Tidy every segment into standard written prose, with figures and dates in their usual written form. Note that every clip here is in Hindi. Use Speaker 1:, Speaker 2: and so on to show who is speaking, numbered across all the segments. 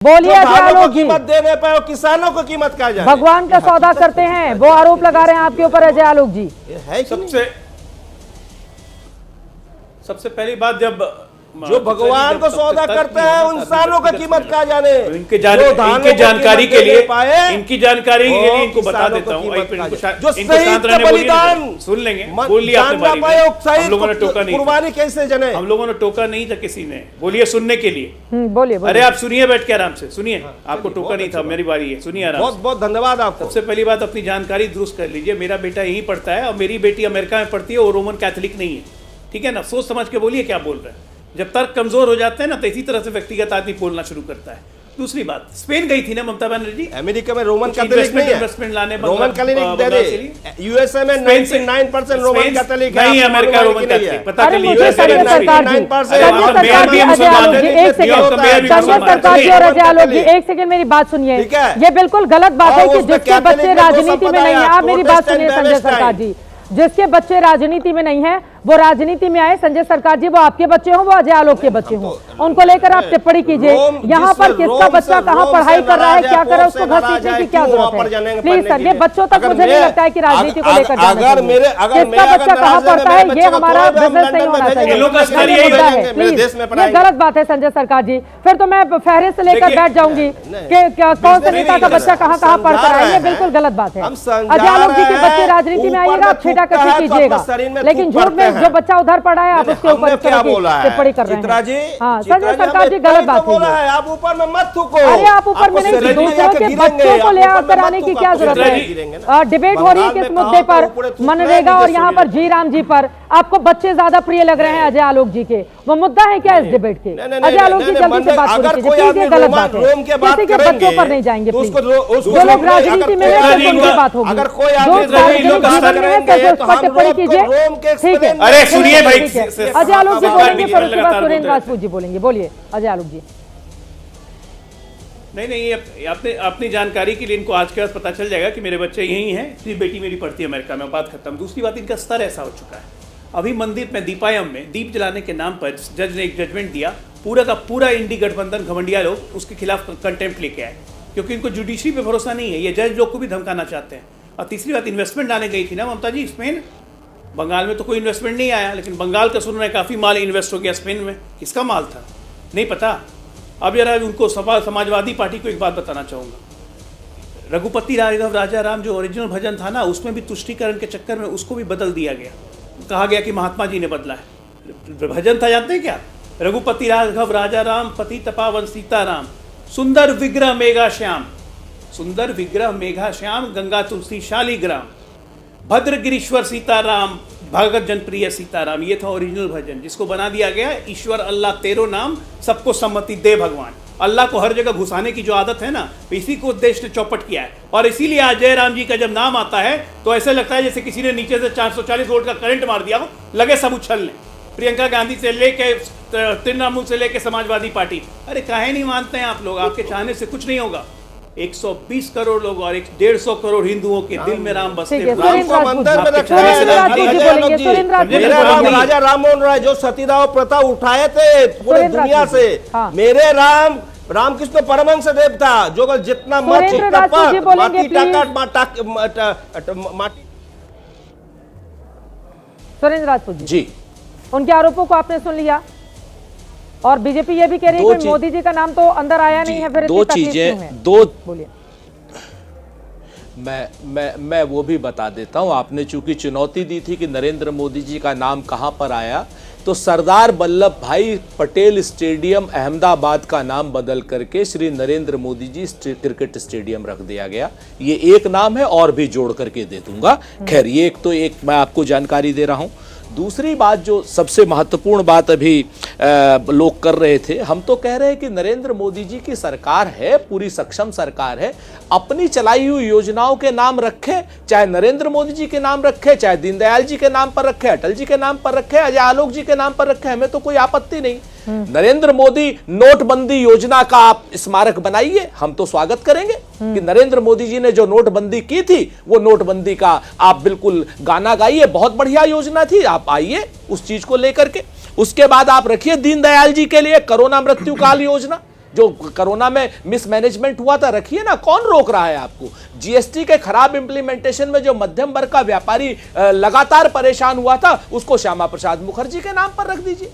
Speaker 1: बोलिए
Speaker 2: धानों को
Speaker 1: आलोक जी।
Speaker 2: कीमत दे नहीं पाए और किसानों को कीमत क्या जाने।
Speaker 1: भगवान का सौदा करते हैं, वो आरोप लगा रहे हैं आपके ऊपर अजय आलोक जी।
Speaker 2: है
Speaker 3: सबसे पहली बात, जब
Speaker 2: जो भगवान को सौदा करते हैं इंसानों का कीमत क्या जाने।
Speaker 3: इनके जानकारी के लिए इनकी जानकारी के लिए इनको बता देता हूँ।
Speaker 2: जो शहीद का बलिदान
Speaker 3: सुन लेंगे, बोल लिया आपने बारी में। हम लोगों ने टोका नहीं,
Speaker 2: कुर्बानी कैसे जने,
Speaker 3: हम लोगों ने टोका नहीं था किसी ने। बोलिए सुनने के लिए।
Speaker 1: बोलिए।
Speaker 3: अरे आप सुनिए बैठ के आराम से सुनिए। आपको टोका नहीं था, मेरी बारी है, सुनिए आराम से।
Speaker 2: बहुत बहुत धन्यवाद आपको।
Speaker 3: सबसे पहली बात, अपनी जानकारी दुरुस्त कर लीजिए। मेरा बेटा यहीं पढ़ता है और मेरी बेटी अमेरिका में पढ़ती है और रोमन कैथोलिक नहीं है, ठीक है ना। सोच समझ के बोलिए क्या बोल रहे हैं। जब तर्क कमजोर हो जाते हैं ना तो इसी तरह से व्यक्तिगत आदमी बोलना शुरू करता है। दूसरी बात, स्पेन गई थी ना ममता बनर्जी
Speaker 2: अमेरिका में, रोमन कैथोलिक नहीं है।
Speaker 3: इन्वेस्टमेंट लाने
Speaker 2: रोमन कैथोलिक दे दे। यूएसए में 99% रोमन कैथोलिक है।
Speaker 3: नहीं, अमेरिका रोमन कैथोलिक पता
Speaker 1: अरे
Speaker 3: कर
Speaker 1: मुझे
Speaker 3: लीजिए।
Speaker 1: संजय सरकार जी, संजय सरकार जी, अजय आलोक जी, एक सेकंड। संजय सरकार जी और अजय आलोक जी, एक सेकंड मेरी बात सुनिए। ये बिल्कुल गलत बात है कि जिसके बच्चे राजनीति में नहीं है। आप मेरी बात सुनिए संजय सरकार जी, जिसके बच्चे राजनीति में नहीं है वो राजनीति में आए। संजय सरकार जी, वो आपके बच्चे हों, वो अजय आलोक के बच्चे हों, उनको लेकर आप टिप्पणी कीजिए। यहाँ पर किसका बच्चा कहाँ पढ़ाई कर रहा है, क्या कर रहा है, उसको घर सीखने की क्या जरूरत है। प्लीज सर, ये बच्चों तक मुझे नहीं लगता है कि राजनीति को लेकर किसका बच्चा कहाँ पढ़ता है ये हमारा बिजनेस नहीं होना चाहिए। प्लीज, ये गलत बात है संजय सरकार जी। फिर तो मैं फहरिस्त लेकर बैठ जाऊंगी कि कौन से नेता का बच्चा कहाँ कहाँ पढ़ कर है। ये बिल्कुल गलत बात है। अजय आलोक जी के बच्चे राजनीति में आइएगा, आप छेड़ा कटी कीजिएगा, लेकिन झूठ में जो बच्चा उधर पढ़ा है आप उसके ऊपर टिप्पणी कर रहे हैं। हाँ संजय सरकार जी, गलत बात है।
Speaker 2: आप ऊपर में मत थूको।
Speaker 1: अरे आप ऊपर में नहीं, दूसरों के बच्चों को ले आकर आने की क्या जरूरत है। डिबेट हो रही है किस मुद्दे पर, मनरेगा और यहाँ पर जी राम जी पर। आपको बच्चे ज्यादा प्रिय लग रहे हैं अजय आलोक जी के, वो मुद्दा है क्या इस डिबेट के? अजय आलोक जी जल्दी से बात कीजिए, प्लीज। ये गलत बात है, किसी के बच्चों पर नहीं जाएंगे प्लीज। जो लोग राजनीति में है उनकी बात होगी, जो सार्वजनिक जीवन में है उस पर टिप्पणी कीजिए, ठीक है।
Speaker 3: अरे सुनिए भाई,
Speaker 1: अजय आलोक जी बोलेंगे, फिर उसके बाद सुरेंद्र राजपूत जी बोलेंगे। बोलिए अजय आलोक जी।
Speaker 3: नहीं, आपने अपनी जानकारी के लिए इनको आज के बाद पता चल जाएगा कि मेरे बच्चे यही हैं, इसलिए बेटी मेरी पढ़ती है अमेरिका में, बात खत्म। दूसरी बात, इनका स्तर ऐसा हो चुका है। अभी मंदिर में दीपायम में दीप जलाने के नाम पर जज ने एक जजमेंट दिया, पूरा का पूरा इंडी गठबंधन घमंडिया लोग उसके खिलाफ कंटेम्प्ट लेके आए, क्योंकि इनको जुडिशरी पे भरोसा नहीं है। ये जज लोग को भी धमकाना चाहते हैं। और तीसरी बात, इन्वेस्टमेंट लाने गई थी ना ममता जी स्पेन, बंगाल में तो कोई इन्वेस्टमेंट नहीं आया, लेकिन बंगाल का सुन रहे हैं काफ़ी माल इन्वेस्ट हो गया स्पेन में। किसका माल था नहीं पता। अब यार उनको समाजवादी पार्टी को एक बात बताना चाहूँगा, रघुपति राघव राजा राम जो ओरिजिनल भजन था ना, उसमें भी तुष्टीकरण के चक्कर में उसको भी बदल दिया गया। कहा गया कि महात्मा जी ने बदला है। भजन था जानते हैं क्या? रघुपति राघव राजा राम पति तपावन सीता राम, सुंदर विग्रह मेघा श्याम, सुंदर विग्रह मेघा श्याम, गंगा तुलसी शालीग्राम, भद्र गिरीश्वर सीताराम, भगत जनप्रिय सीताराम। ये था ओरिजिनल भजन, जिसको बना दिया गया ईश्वर अल्लाह तेरो नाम, सबको सम्मति दे भगवान। अल्लाह को हर जगह घुसाने की जो आदत है ना, इसी को देश ने चौपट किया है। और इसीलिए आज जय राम जी का जब नाम आता है तो ऐसे लगता है जैसे किसी ने नीचे से 440 वोल्ट का करंट मार दिया हो, लगे सब उछलने। प्रियंका गांधी से लेके तृणमूल से लेके समाजवादी पार्टी, अरे काहे नहीं मानते हैं आप लोग? आपके चाहने से कुछ नहीं होगा। 120 करोड़ लोग और 150 करोड़ हिंदुओं के दिल में राम बसते हैं।
Speaker 2: राजा राम मोहन राय जो सतीदाह प्रथा उठाए थे पूरे दुनिया से, मेरे रामकृष्ण परमहंस देव था जो जितना मत
Speaker 1: सुरेंद्र राजपूत
Speaker 2: जी,
Speaker 1: उनके आरोपों को आपने सुन लिया और बीजेपी ये भी कह रही है कि मोदी जी का नाम तो अंदर आया नहीं है। फिर
Speaker 4: दो चीजें,
Speaker 1: बोलिए।
Speaker 4: मैं वो भी बता देता हूं। आपने चूंकि चुनौती दी थी कि नरेंद्र मोदी जी का नाम कहां पर आया, तो सरदार वल्लभ भाई पटेल स्टेडियम अहमदाबाद का नाम बदल करके श्री नरेंद्र मोदी जी क्रिकेट स्टेडियम रख दिया गया। ये एक नाम है, और भी जोड़ करके दे दूंगा। खैर, ये एक तो एक मैं आपको जानकारी दे रहा हूं। दूसरी बात, जो सबसे महत्वपूर्ण बात अभी लोग कर रहे थे, हम तो कह रहे हैं कि नरेंद्र मोदी जी की सरकार है, पूरी सक्षम सरकार है, अपनी चलाई हुई योजनाओं के नाम रखे, चाहे नरेंद्र मोदी जी के नाम रखे, चाहे दीनदयाल जी के नाम पर रखे, अटल जी के नाम पर रखे, अजय आलोक जी के नाम पर रखे, हमें तो कोई आपत्ति नहीं। नरेंद्र मोदी नोटबंदी योजना का आप स्मारक बनाइए, हम तो स्वागत करेंगे कि नरेंद्र मोदी जी ने जो नोटबंदी की थी वो नोटबंदी का आप बिल्कुल गाना गाइए, बहुत बढ़िया योजना थी, आप आइए उस चीज को लेकर के। उसके बाद आप रखिए दीनदयाल जी के लिए कोरोना मृत्यु काल योजना, जो कोरोना में मिसमैनेजमेंट हुआ था रखिए ना, कौन रोक रहा है आपको? जीएसटी के खराब इंप्लीमेंटेशन में जो मध्यम वर्ग का व्यापारी लगातार परेशान हुआ था, उसको श्यामा प्रसाद मुखर्जी के नाम पर रख दीजिए।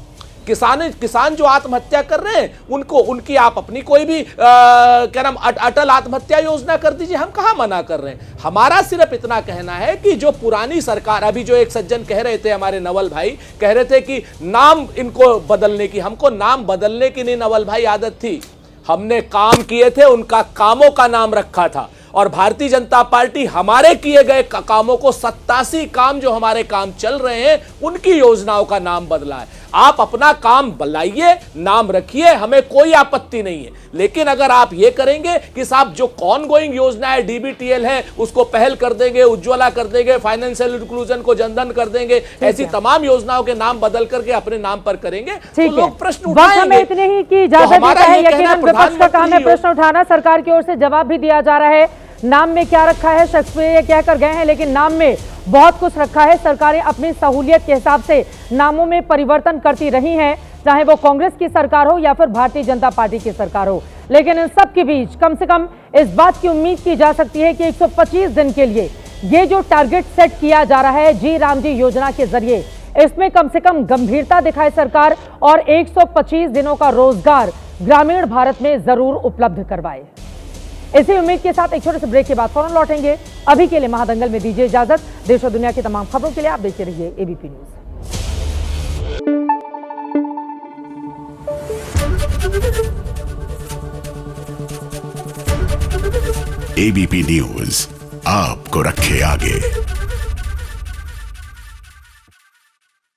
Speaker 4: किसान जो आत्महत्या कर रहे हैं उनको, उनकी आप अपनी कोई भी क्या नाम अटल आत्महत्या योजना कर दीजिए, हम कहां मना कर रहे हैं। हमारा सिर्फ इतना कहना है कि जो पुरानी सरकार, अभी जो एक सज्जन कह रहे थे, हमारे नवल भाई कह रहे थे कि नाम इनको बदलने की, हमको नाम बदलने की नहीं नवल भाई आदत थी, हमने काम किए थे, उनका कामों का नाम रखा था। और भारतीय जनता पार्टी हमारे किए गए कामों को 87 काम जो हमारे काम चल रहे हैं उनकी योजनाओं का नाम बदला है। आप अपना काम बदलाइए, नाम रखिए, हमें कोई आपत्ति नहीं है। लेकिन अगर आप ये करेंगे कि साहब जो ऑन गोइंग योजना है, डीबीटीएल है, उसको पहल कर देंगे, उज्ज्वला कर देंगे, फाइनेंशियल इंक्लूजन को जनधन कर देंगे, ऐसी तमाम योजनाओं के नाम बदल करके अपने नाम पर करेंगे तो लोग प्रश्न उठाएंगे।
Speaker 1: इतने ही की इजाजत देता है, यकीनन विपक्ष का काम है प्रश्न उठाना। सरकार की ओर से जवाब भी दिया जा रहा है, नाम में क्या रखा है, शख्स पे ये क्या कर गए हैं, लेकिन नाम में बहुत कुछ रखा है। सरकारें अपनी सहूलियत के हिसाब से नामों में परिवर्तन करती रही हैं, चाहे वो कांग्रेस की सरकार हो या फिर भारतीय जनता पार्टी की सरकार हो। लेकिन इन सब के बीच कम से कम इस बात की उम्मीद की जा सकती है कि 125 दिन के लिए ये जो टारगेट सेट किया जा रहा है जी राम जी योजना के जरिए, इसमें कम से कम गंभीरता दिखाए सरकार और 125 दिनों का रोजगार ग्रामीण भारत में जरूर उपलब्ध करवाए। इसी उम्मीद के साथ एक छोटे से ब्रेक के बाद फौरन लौटेंगे। अभी के लिए महादंगल में दीजिए इजाजत। देश और दुनिया की तमाम खबरों के लिए आप देखते रहिए एबीपी न्यूज।
Speaker 5: एबीपी न्यूज आपको रखे आगे।